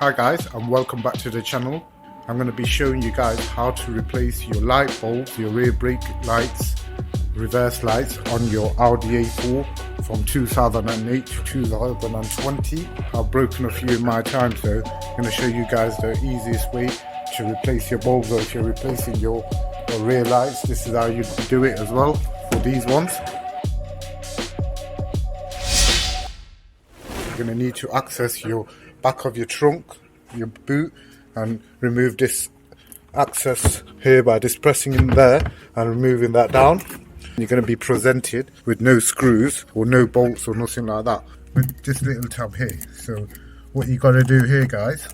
Hi guys, and welcome back to the channel. I'm going to be showing you guys how to replace your light bulbs, your rear brake lights, reverse lights on your Audi A4 from 2008 to 2020. I've broken a few in my time, so I'm going to show you guys the easiest way to replace your bulbs, or if you're replacing your rear lights, this is how you do it as well for these ones. You're going to need to access your back of your trunk, your boot, and remove this access here by just pressing in there and removing that down. You're going to be presented with no screws or no bolts or nothing like that, with this little tab here. So what you got to do here, guys,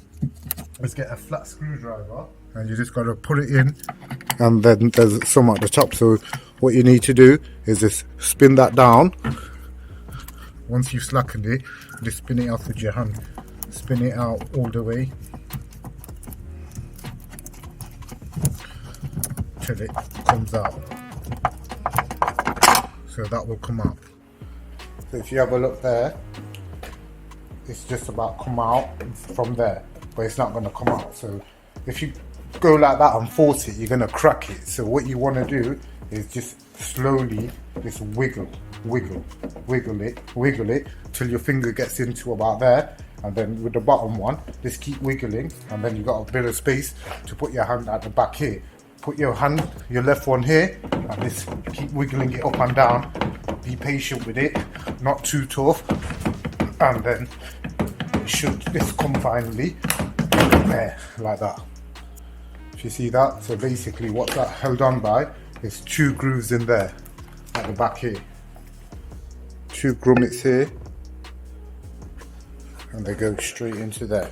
is get a flat screwdriver and you just got to put it in, and then there's some at the top. So what you need to do is just spin that down. Once you've slackened it, just spin it off with your hand. Spin it out all the way till it comes out. So that will come out. So if you have a look there, it's just about come out from there, but it's not going to come out. So if you go like that and force it, you're going to crack it. So what you want to do is just slowly just wiggle it till your finger gets into about there, and then with the bottom one just keep wiggling, and then you got a bit of space to put your hand at the back here. Put your hand, your left one here, and just keep wiggling it up and down. Be patient with it, not too tough, and then it should just come finally there like that. If you see that, so basically what that held on by is two grooves in there at the back here, two grommets here, and they go straight into there.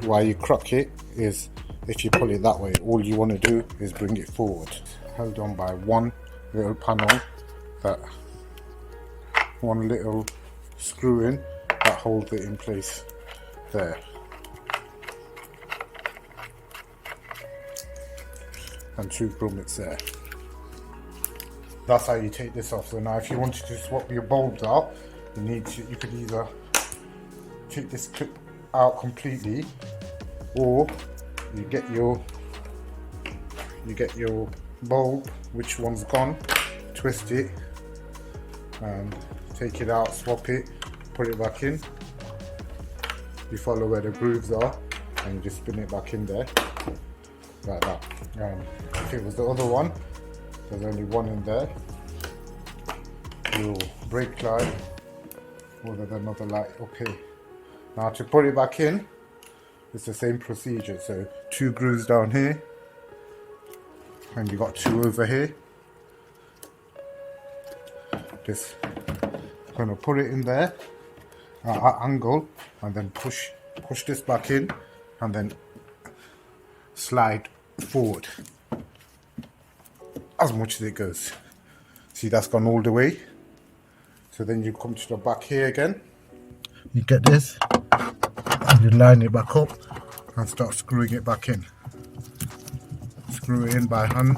Why you crack it is if you pull it that way, all you want to do is bring it forward. Held on by one little panel, that one little screw in that holds it in place there. And two grommets there. That's how you take this off. So now if you wanted to swap your bulbs out, you could either take this clip out completely, or you get your bulb, which one's gone, twist it and take it out, swap it, put it back in. You follow where the grooves are and you just spin it back in there like that. If it was the other one, there's only one in there, your brake light, or there's another light up here. Now to put it back in, it's the same procedure. So two grooves down here, and you got two over here. Just gonna put it in there at an angle, and then push this back in, and then slide forward as much as it goes. See, that's gone all the way. So then you come to the back here again, you get this, and you line it back up and start screwing it back in. Screw it in by hand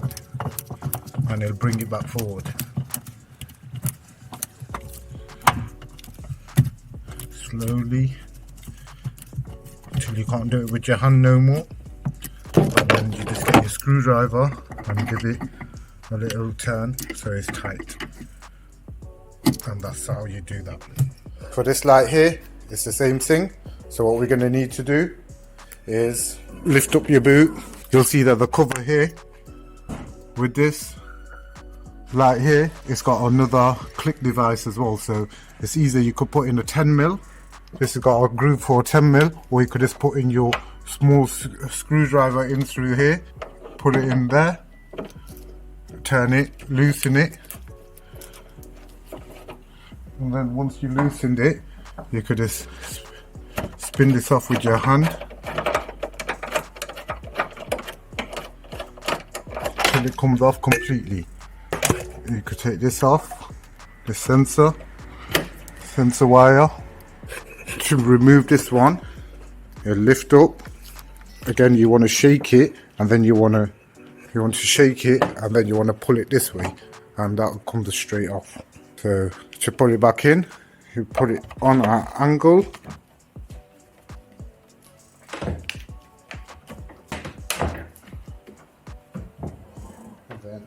and it'll bring it back forward. Slowly until you can't do it with your hand no more, and then you just get your screwdriver and give it a little turn so it's tight, and that's how you do that. For this light here, it's the same thing. So what we're going to need to do is lift up your boot. You'll see that the cover here with this light here, it's got another click device as well. So it's easier, you could put in a 10mm. This has got a groove for a 10mm, or you could just put in your small screwdriver in through here, put it in there, turn it, loosen it, and then once you loosened it, you could just spin this off with your hand till it comes off completely. You could take this off, the sensor wire. To remove this one, you lift up. Again, you want to shake it, and then you want to shake it, and then you want to pull it this way, and that comes straight off. So to put it back in, you put it on an angle, then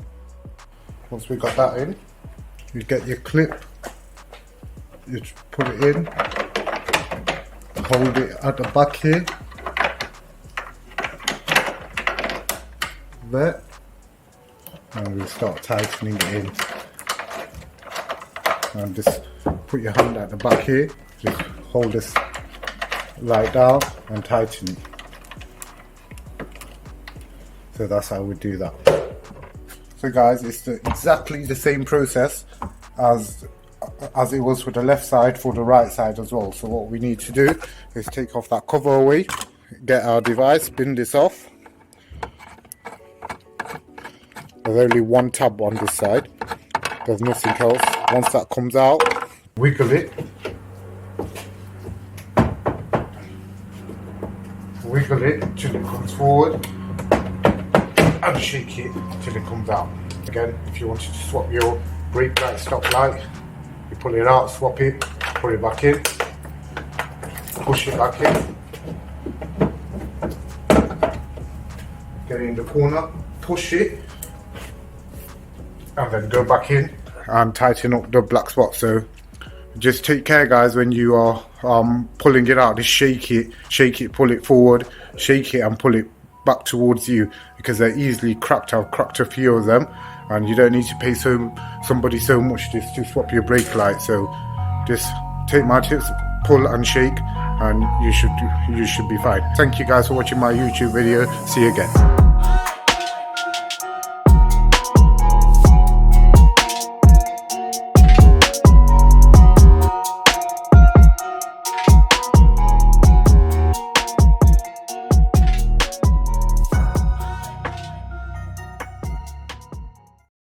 once we got that in, you get your clip, you put it in, hold it at the back here, there, and we start tightening it in. And just put your hand at the back here, just hold this right down and tighten it. So that's how we do that. So guys, it's exactly the same process as it was for the left side, for the right side as well. So what we need to do is take off that cover away, get our device, spin this off. There's only one tab on this side, there's nothing else. Once that comes out, wiggle it, till it comes forward, and shake it till it comes out. Again, if you wanted to swap your brake light, stop light, you pull it out, swap it, put it back in, push it back in, get it in the corner, push it, and then go back in and tighten up the black spot. So just take care guys when you are pulling it out, just shake it, pull it forward, shake it and pull it back towards you, because they're easily cracked. I've cracked a few of them, and you don't need to pay somebody so much just to swap your brake light. So just take my tips, pull and shake, and you should be fine. Thank you guys for watching my YouTube video. See you again.